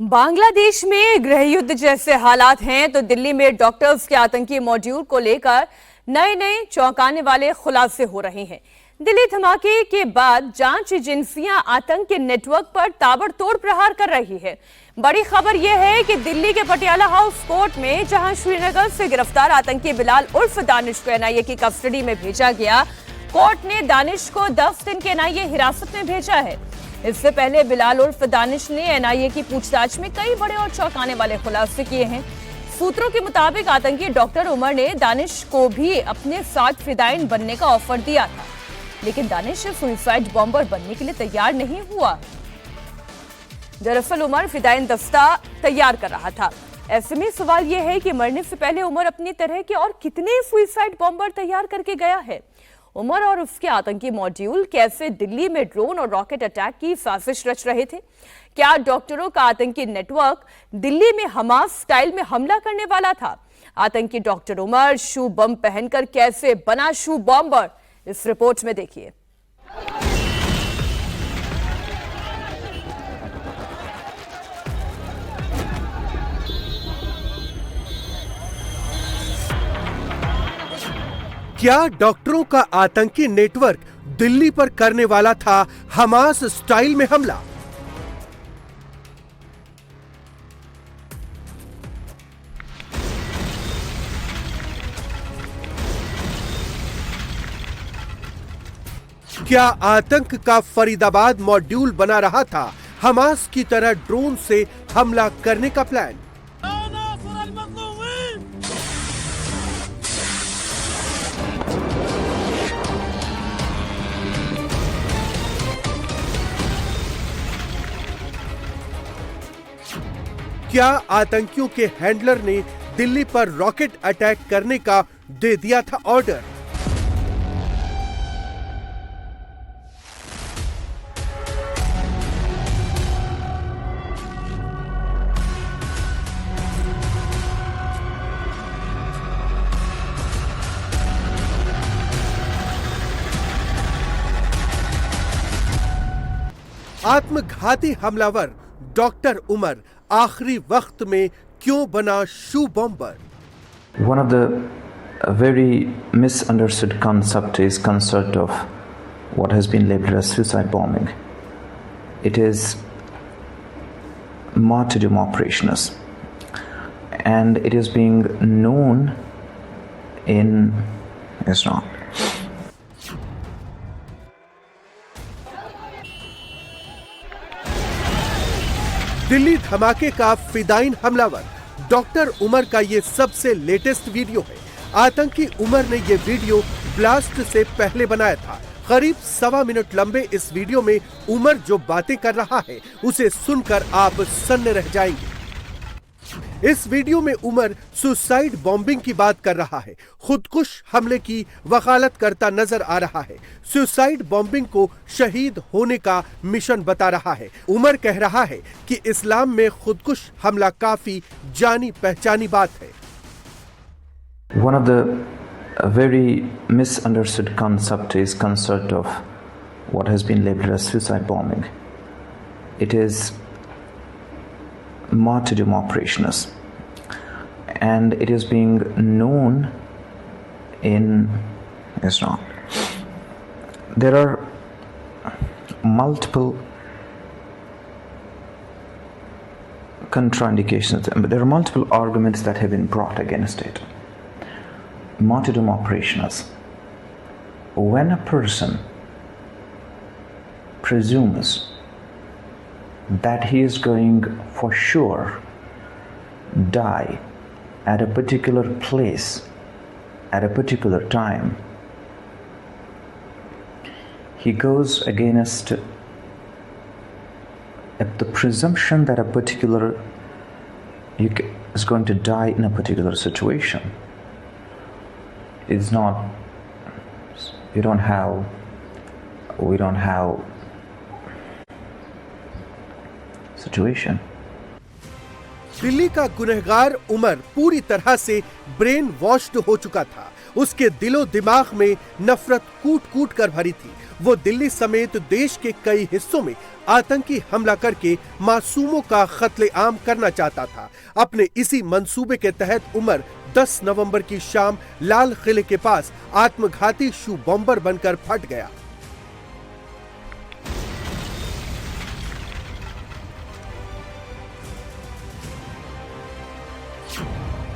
बांग्लादेश में गृह युद्ध जैसे हालात हैं तो दिल्ली में डॉक्टर्स के आतंकी मॉड्यूल को लेकर नए नए चौंकाने वाले खुलासे हो रहे हैं। दिल्ली धमाके के बाद जांच एजेंसियां आतंक के नेटवर्क पर ताबड़तोड़ प्रहार कर रही है। बड़ी खबर यह है कि दिल्ली के पटियाला हाउस कोर्ट में जहां श्रीनगर से गिरफ्तार आतंकी बिलाल उर्फ दानिश को एनआईए की कस्टडी में भेजा गया, कोर्ट ने दानिश को 10 दिन के एनआईए हिरासत में भेजा है। इससे पहले बिलाल उर्फ दानिश ने एनआईए की पूछताछ में कई बड़े और चौंकाने वाले खुलासे किए हैं। सूत्रों के मुताबिक आतंकी डॉक्टर उमर ने दानिश को भी अपने साथ फिदायीन बनने का ऑफर दिया था, लेकिन दानिश सुसाइड बॉम्बर बनने के लिए तैयार नहीं हुआ। दरअसल उमर फिदायीन दस्ता तैयार कर रहा था। ऐसे में सवाल यह है कि मरने से पहले उमर अपनी तरह के और कितने सुसाइड बॉम्बर तैयार करके गया है। उमर और उसके आतंकी मॉड्यूल कैसे दिल्ली में ड्रोन और रॉकेट अटैक की साजिश रच रहे थे? क्या डॉक्टरों का आतंकी नेटवर्क दिल्ली में हमास स्टाइल में हमला करने वाला था? आतंकी डॉक्टर उमर शू बम पहनकर कैसे बना शू बॉम्बर? इस रिपोर्ट में देखिए। क्या डॉक्टरों का आतंकी नेटवर्क दिल्ली पर करने वाला था हमास स्टाइल में हमला? क्या आतंक का फरीदाबाद मॉड्यूल बना रहा था हमास की तरह ड्रोन से हमला करने का प्लान? क्या आतंकियों के हैंडलर ने दिल्ली पर रॉकेट अटैक करने का दे दिया था ऑर्डर? आत्मघाती हमलावर डॉक्टर उमर आखिरी वक्त में क्यों बना शू bomber? One of the very misunderstood concept is concept of what has been labeled as suicide bombing. It is martyrdom operations, and it is being known in Islam. Delhi धमाके का फिदायीन हमलावर डॉक्टर उमर का ये सबसे लेटेस्ट वीडियो है। आतंकी उमर ने ये वीडियो ब्लास्ट से पहले बनाया था। करीब 1.25 मिनट लंबे इस वीडियो में उमर जो बातें कर रहा है उसे सुनकर आप सन्न रह जाएंगे। इस वीडियो में उमर सुसाइड बॉम्बिंग की बात कर रहा है, खुदकुश हमले की वकालत करता नजर आ रहा है, सुसाइड बॉम्बिंग को शहीद होने का मिशन बता रहा है। उमर कह रहा है कि इस्लाम में खुदकुश हमला काफी जानी पहचानी बात है। One of the very misunderstood concept is concept of what has been labeled as suicide bombing. It is martyrdom operations, and it is being known in Islam. There are multiple contraindications, but there are multiple arguments that have been brought against it. Martyrdom operations: when a person presumes that he is going for sure die at a particular place at a particular time, he goes against the presumption that a particular is going to die in a particular situation. It's not, we don't have situation. Delhi का गुनहगार उमर पूरी तरह से brain washed हो चुका था उसके दिलो दिमाग में नफरत कूट कूट कर भरी थी। वो दिल्ली समेत देश के कई हिस्सों में आतंकी हमला करके मासूमों का कत्लेआम करना चाहता था। अपने इसी मंसूबे के तहत उमर 10 नवंबर की शाम लाल किले के पास आत्मघाती शू बॉम्बर बनकर फट गया।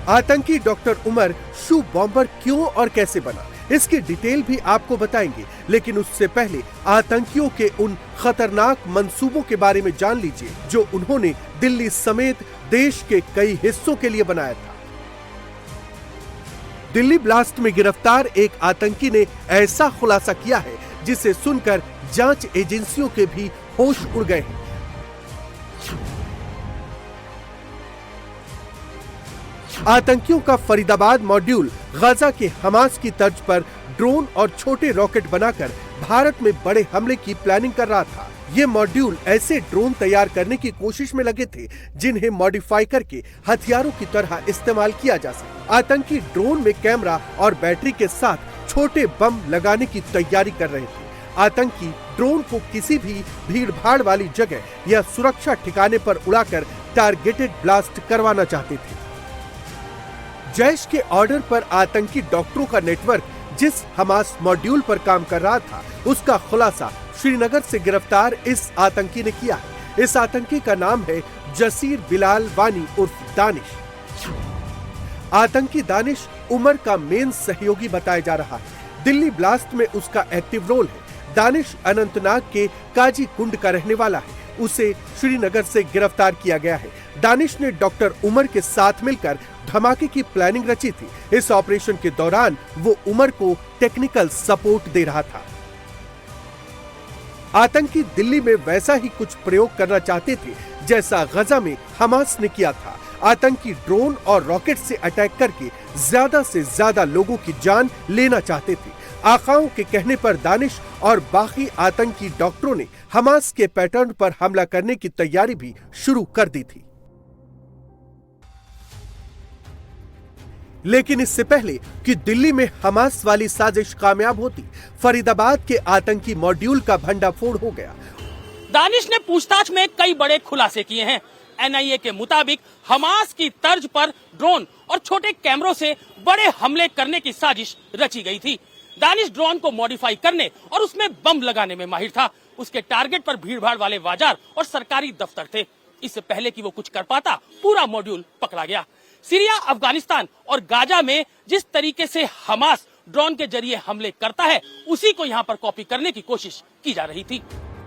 आतंकी डॉक्टर उमर शू बॉम्बर क्यों और कैसे बना, इसकी डिटेल भी आपको बताएंगे, लेकिन उससे पहले आतंकियों के उन खतरनाक मंसूबों के बारे में जान लीजिए जो उन्होंने दिल्ली समेत देश के कई हिस्सों के लिए बनाया था। दिल्ली ब्लास्ट में गिरफ्तार एक आतंकी ने ऐसा खुलासा किया है जिसे सुनकर जांच एजेंसियों के भी होश उड़ गए हैं। आतंकियों का फरीदाबाद मॉड्यूल गाजा के हमास की तर्ज पर ड्रोन और छोटे रॉकेट बनाकर भारत में बड़े हमले की प्लानिंग कर रहा था। ये मॉड्यूल ऐसे ड्रोन तैयार करने की कोशिश में लगे थे जिन्हें मॉडिफाई करके हथियारों की तरह इस्तेमाल किया जा सके। आतंकी ड्रोन में कैमरा और बैटरी के साथ छोटे बम लगाने की तैयारी कर रहे थे। आतंकी ड्रोन को किसी भी भीड़ भाड़ वाली जगह या सुरक्षा ठिकाने पर उड़ाकर टारगेटेड ब्लास्ट करवाना चाहते थे। जैश के ऑर्डर पर आतंकी डॉक्टरों का नेटवर्क जिस हमास मॉड्यूल पर काम कर रहा था, उसका खुलासा श्रीनगर से गिरफ्तार इस आतंकी ने किया है। इस आतंकी का नाम है जसीर बिलाल वानी उर्फ दानिश। आतंकी दानिश उमर का मेन सहयोगी बताया जा रहा है। दिल्ली ब्लास्ट में उसका एक्टिव रोल है। दानिश अनंतनाग के काजी कुंड का रहने वाला है। उसे श्रीनगर से गिरफ्तार किया गया है। दानिश ने डॉक्टर उमर के साथ मिलकर धमाके की प्लानिंग रची थी। इस ऑपरेशन के दौरान वो उमर को टेक्निकल सपोर्ट दे रहा था। आतंकी दिल्ली में वैसा ही कुछ प्रयोग करना चाहते थे जैसा गजा में हमास ने किया था। आतंकी ड्रोन और रॉकेट से अटैक करके ज्यादा से ज्यादा लोगों की जान लेना चाहते थे। आकाओं के कहने पर दानिश और बाकी आतंकी डॉक्टरों ने हमास के पैटर्न पर हमला करने की तैयारी भी शुरू कर दी थी। लेकिन इससे पहले कि दिल्ली में हमास वाली साजिश कामयाब होती, फरीदाबाद के आतंकी मॉड्यूल का भंडाफोड़ हो गया। दानिश ने पूछताछ में कई बड़े खुलासे किए हैं। एनआईए के मुताबिक हमास की तर्ज पर ड्रोन और छोटे कैमरों से बड़े हमले करने की साजिश रची गई थी। दानिश ड्रोन को मॉडिफाई करने और उसमें बम लगाने में माहिर था। उसके टारगेट पर भीड़भाड़ वाले बाजार और सरकारी दफ्तर थे। इससे पहले कि वो कुछ कर पाता, पूरा मॉड्यूल पकड़ा गया। सीरिया, अफगानिस्तान और गाजा में जिस तरीके से हमास ड्रोन के जरिए हमले करता है, उसी को यहाँ पर कॉपी करने की कोशिश की जा रही थी।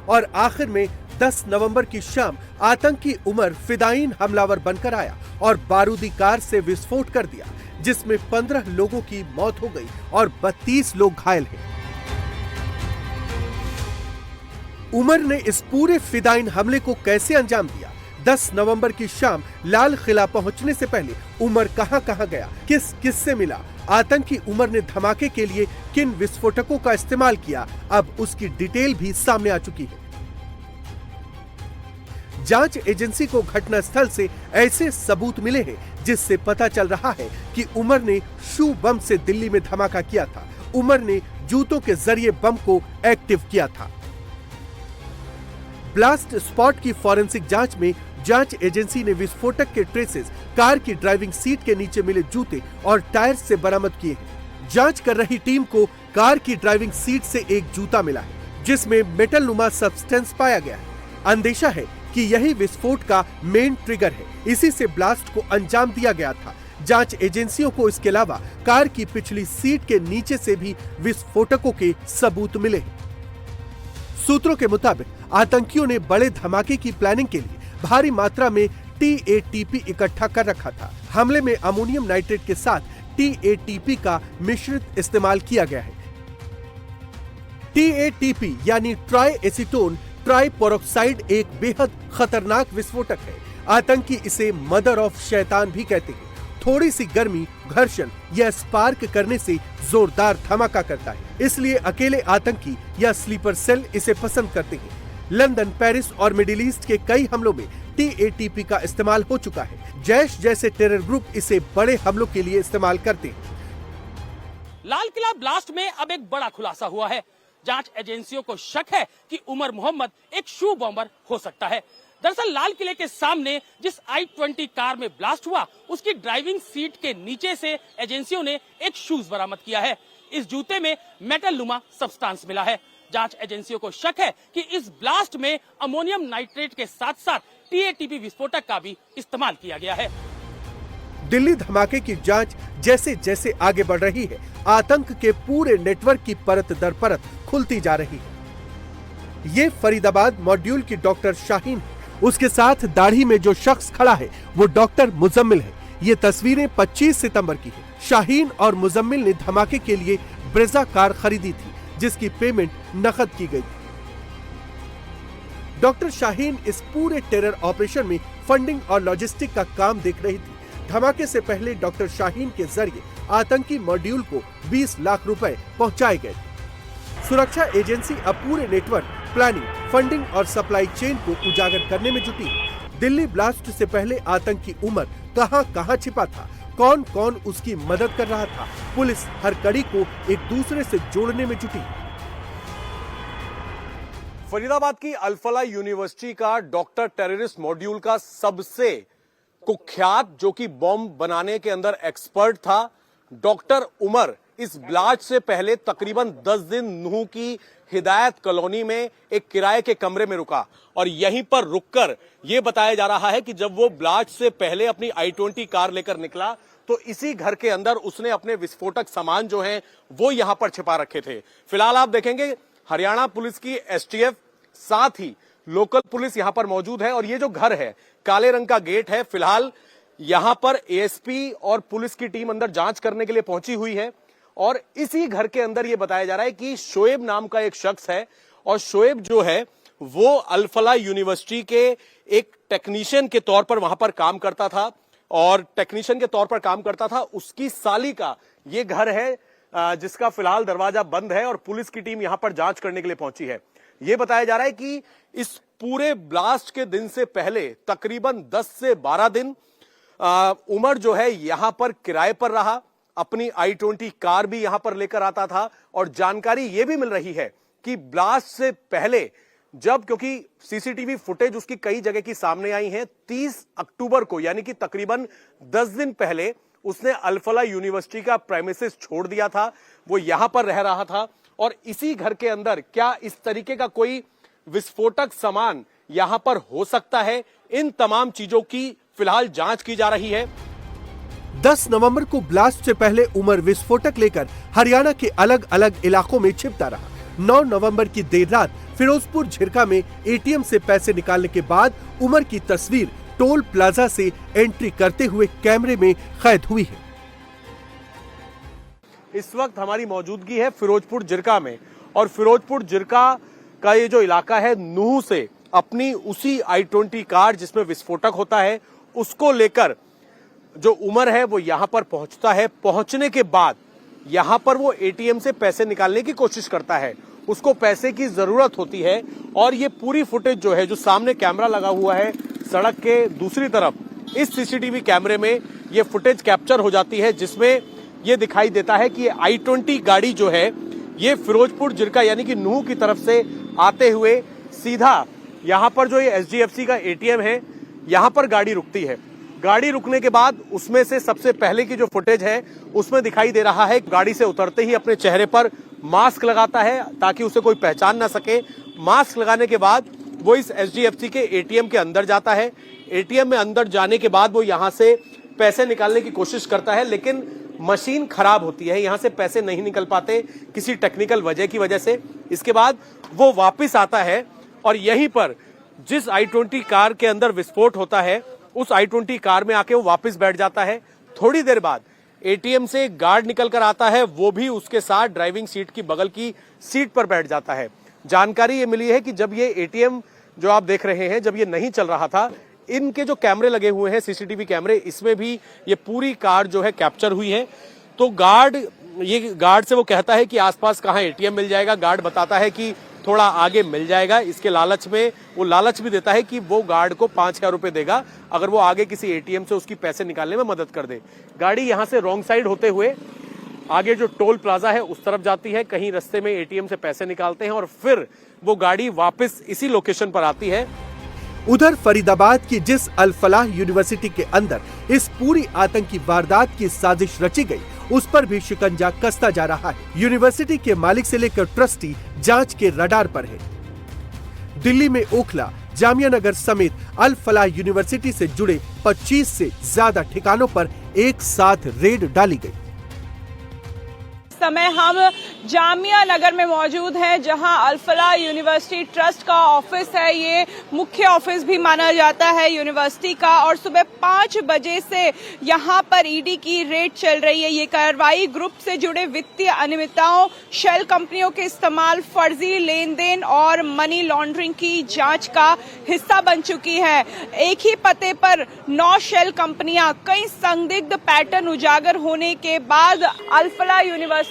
और आखिर में 10 नवंबर की शाम आतंकी उमर फिदायीन हमलावर बनकर आया और बारूदी कार से विस्फोट कर दिया, जिसमें 15 लोगों की मौत हो गई और 32 लोग घायल हैं। उमर ने इस पूरे फिदायीन हमले को कैसे अंजाम दिया? 10 नवंबर की शाम लाल किला पहुंचने से पहले उमर कहां गया, किस किस से मिला, आतंकी उमर ने धमाके के लिए किन विस्फोटकों का इस्तेमाल किया, अब उसकी डिटेल भी सामने आ चुकी है। जांच एजेंसी को घटनास्थल से ऐसे सबूत मिले हैं जिससे पता चल रहा है कि उमर ने शू बम से दिल्ली में धमाका किया था। उमर ने जूतों के जरिए बम को एक्टिव किया था। ब्लास्ट स्पॉट की फॉरेंसिक जांच में जांच एजेंसी ने विस्फोटक के ट्रेसेस कार की ड्राइविंग सीट के नीचे मिले जूते और टायर से बरामद किए हैं। जांच कर रही टीम को कार की ड्राइविंग सीट से एक जूता मिला है जिसमें मेटल नुमा सब्सटेंस पाया गया है। अंदेशा है कि यही विस्फोट का मेन ट्रिगर है। इसी से ब्लास्ट को अंजाम दिया गया था। जांच एजेंसियों को इसके अलावा कार की पिछली सीट के नीचे से भी विस्फोटकों के सबूत मिले। सूत्रों के मुताबिक आतंकियों ने बड़े धमाके की प्लानिंग के लिए भारी मात्रा में TATP इकट्ठा कर रखा था। हमले में अमोनियम नाइट्रेट के साथ TATP का मिश्रित इस्तेमाल किया गया है। TATP यानी ट्राई एसीटोन ट्राइपोरोक्साइड एक बेहद खतरनाक विस्फोटक है। आतंकी इसे मदर ऑफ शैतान भी कहते हैं। थोड़ी सी गर्मी, घर्षण या स्पार्क करने से जोरदार धमाका करता है, इसलिए अकेले आतंकी या स्लीपर सेल इसे पसंद करते हैं। लंदन, पेरिस और मिडिल ईस्ट के कई हमलों में TATP का इस्तेमाल हो चुका है। जैश जैसे टेरर ग्रुप इसे बड़े हमलों के लिए इस्तेमाल करते हैं। लाल किला ब्लास्ट में अब एक बड़ा खुलासा हुआ है। जांच एजेंसियों को शक है कि उमर मोहम्मद एक शू बॉम्बर हो सकता है। दरअसल लाल किले के सामने जिस I-20 कार में ब्लास्ट हुआ, उसकी ड्राइविंग सीट के नीचे से एजेंसियों ने एक शूज बरामद किया है। इस जूते में मेटल नुमा सब्सटेंस मिला है। जांच एजेंसियों को शक है कि इस ब्लास्ट में अमोनियम नाइट्रेट के साथ साथ TATP विस्फोटक का भी इस्तेमाल किया गया है। दिल्ली धमाके की जांच जैसे जैसे आगे बढ़ रही है, आतंक के पूरे नेटवर्क की परत दर परत खुलती जा रही है। ये फरीदाबाद मॉड्यूल की डॉक्टर शाहीन है। उसके साथ दाढ़ी में जो शख्स खड़ा है वो डॉक्टर मुजम्मिल है। ये तस्वीरें 25 सितंबर की है। शाहीन और मुजम्मिल ने धमाके के लिए ब्रेजा कार खरीदी थी, जिसकी पेमेंट नकद की गई। डॉक्टर शाहीन इस पूरे टेरर ऑपरेशन में फंडिंग और लॉजिस्टिक का काम देख रही थी। धमाके से पहले डॉक्टर शाहीन के जरिए आतंकी मॉड्यूल को 20 लाख रुपए पहुंचाए गए। सुरक्षा एजेंसी अब पूरे नेटवर्क, प्लानिंग, फंडिंग और सप्लाई चेन को उजागर करने में जुटी है। दिल्ली ब्लास्ट से पहले आतंकी उमर कहां छिपा था, कौन कौन उसकी मदद कर रहा था, पुलिस हर कड़ी को एक दूसरे से जोड़ने में जुटी। फरीदाबाद की अल-फलाह यूनिवर्सिटी का डॉक्टर टेररिस्ट मॉड्यूल का सबसे कुख्यात, जो कि बॉम्ब बनाने के अंदर एक्सपर्ट था, डॉक्टर उमर इस ब्लास्ट से पहले तकरीबन 10 दिन नूह की हिदायत कॉलोनी में एक किराए के कमरे में रुका और यहीं पर रुककर यह बताया जा रहा है कि जब वो ब्लास्ट से पहले अपनी I-20 कार लेकर निकला तो इसी घर के अंदर उसने अपने विस्फोटक सामान जो हैं वो यहां पर छिपा रखे थे। फिलहाल आप देखेंगे हरियाणा पुलिस की STF, साथ ही लोकल पुलिस यहां पर मौजूद है और ये जो घर है, काले रंग का गेट है। फिलहाल यहां पर ASP और पुलिस की टीम अंदर जांच करने के लिए पहुंची हुई है और इसी घर के अंदर यह बताया जा रहा है कि शोएब नाम का एक शख्स है और शोएब जो है वो अल-फलाह यूनिवर्सिटी के एक टेक्नीशियन के तौर पर वहां पर काम करता था और टेक्नीशियन के तौर पर काम करता था। उसकी साली का ये घर है जिसका फिलहाल दरवाजा बंद है और पुलिस की टीम यहां पर जांच करने के लिए पहुंची है। यह बताया जा रहा है कि इस पूरे ब्लास्ट के दिन से पहले तकरीबन 10 से 12 दिन उमर जो है यहां पर किराए पर रहा, अपनी I-20 कार भी यहां पर लेकर आता था और जानकारी यह भी मिल रही है कि ब्लास्ट से पहले जब, क्योंकि सीसीटीवी फुटेज उसकी कई जगह की सामने आई है, 30 अक्टूबर को यानी कि तकरीबन 10 दिन पहले उसने अल-फलाह यूनिवर्सिटी का प्रेमिसेस छोड़ दिया था, वो यहां पर रह रहा था और इसी घर के अंदर क्या इस तरीके का कोई विस्फोटक सामान यहां पर हो सकता है, इन तमाम चीजों की फिलहाल जांच की जा रही है। 10 नवंबर को ब्लास्ट से पहले उमर विस्फोटक लेकर हरियाणा के अलग अलग इलाकों में छिपता रहा। 9 नवंबर की देर रात फिरोजपुर झिरका में ATM से पैसे निकालने के बाद उमर की तस्वीर टोल प्लाजा से एंट्री करते हुए कैमरे में कैद हुई है। इस वक्त हमारी मौजूदगी है फिरोजपुर झिरका में और फिरोजपुर झिरका का ये जो इलाका है, नूह से अपनी उसी I-20 कार जिसमें विस्फोटक होता है उसको लेकर जो उमर है वो यहां पर पहुंचता है। पहुंचने के बाद यहां पर वो ATM से पैसे निकालने की कोशिश करता है, उसको पैसे की जरूरत होती है और ये पूरी फुटेज जो है, जो सामने कैमरा लगा हुआ है सड़क के दूसरी तरफ, इस CCTV कैमरे में ये फुटेज कैप्चर हो जाती है जिसमें ये दिखाई देता है कि I-20 गाड़ी जो है ये फिरोजपुर झिरका यानी कि नूह की तरफ से आते हुए सीधा यहां पर जो ये SGFC का ATM है यहां पर गाड़ी रुकती है। गाड़ी रुकने के बाद उसमें से सबसे पहले की जो फुटेज है उसमें दिखाई दे रहा है गाड़ी से उतरते ही अपने चेहरे पर मास्क लगाता है ताकि उसे कोई पहचान ना सके। मास्क लगाने के बाद वो इस SGFC के ATM के अंदर जाता है। ATM में अंदर जाने के बाद वो यहां से पैसे निकालने की कोशिश करता है, लेकिन मशीन खराब होती है, यहां से पैसे नहीं निकल पाते किसी टेक्निकल वजह की वजह से। इसके बाद वो वापस आता है और यहीं पर जिस I-20 कार के अंदर विस्फोट होता है उस I-20 कार में आके वो वापस बैठ जाता है। थोड़ी देर बाद ATM से गार्ड निकल कर आता है, वो भी उसके साथ ड्राइविंग सीट की बगल की सीट पर बैठ जाता है। जानकारी ये मिली है कि जब ये ATM जो आप देख रहे हैं, जब ये नहीं चल रहा था, इनके जो कैमरे लगे हुए हैं CCTV कैमरे, इसमें भी ये पूरी कार जो है कैप्चर हुई है। तो गार्ड से वो कहता है कि आसपास कहाँ ATM मिल जाएगा। गार्ड बताता है कि थोड़ा आगे मिल जाएगा। इसके लालच में वो लालच भी देता है कि वो गार्ड को 5,000 रुपए देगा अगर वो आगे किसी ATM से उसकी पैसे निकालने में मदद कर दे। गाड़ी यहां से रॉन्ग साइड होते हुए आगे जो टोल प्लाजा है उस तरफ जाती है, कहीं रास्ते में एटीएम से पैसे निकालते हैं और फिर वो गाड़ी वापस इसी लोकेशन पर आती है। उधर फरीदाबाद की जिस अल फलाह यूनिवर्सिटी के अंदर इस पूरी आतंकी वारदात की साजिश रची गई, उस पर भी शिकंजा कसता जा रहा है। यूनिवर्सिटी के मालिक से लेकर ट्रस्टी जांच के रडार पर है। दिल्ली में ओखला, जामिया नगर समेत अल फलाह यूनिवर्सिटी से जुड़े 25 से ज्यादा ठिकानों पर एक साथ रेड डाली गई। समय हम जामिया नगर में मौजूद हैं, जहां अल फलाह यूनिवर्सिटी ट्रस्ट का ऑफिस है। ये मुख्य ऑफिस भी माना जाता है यूनिवर्सिटी का, और सुबह 5 बजे से यहां पर ईडी की रेड चल रही है। ये कार्रवाई ग्रुप से जुड़े वित्तीय अनियमितताओं, शेल कंपनियों के इस्तेमाल, फर्जी लेन देन और मनी लॉन्ड्रिंग की जांच का हिस्सा बन चुकी है। एक ही पते पर 9 शेल कंपनियां, कई संदिग्ध पैटर्न उजागर होने के बाद अल फलाह यूनिवर्सिटी,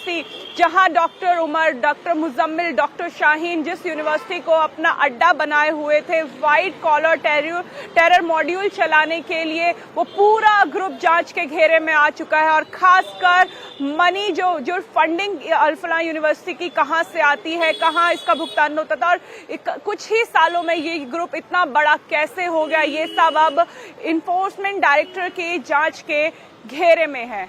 जहां doctor Umar, doctor Muzammil, doctor Shaheen जिस यूनिवर्सिटी को अपना अड्डा बनाए हुए थे व्हाइट कॉलर टेरर मॉड्यूल चलाने के लिए, वो पूरा ग्रुप जांच के घेरे में आ चुका है। और खासकर मनी जो फंडिंग अल फलाह यूनिवर्सिटी की कहां से आती है, कहां इसका भुगतान होता था, और कुछ ही सालों में ये ग्रुप इतना बड़ा कैसे हो गया, ये सब अब इन्फोर्समेंट डायरेक्टर की जांच के घेरे में है।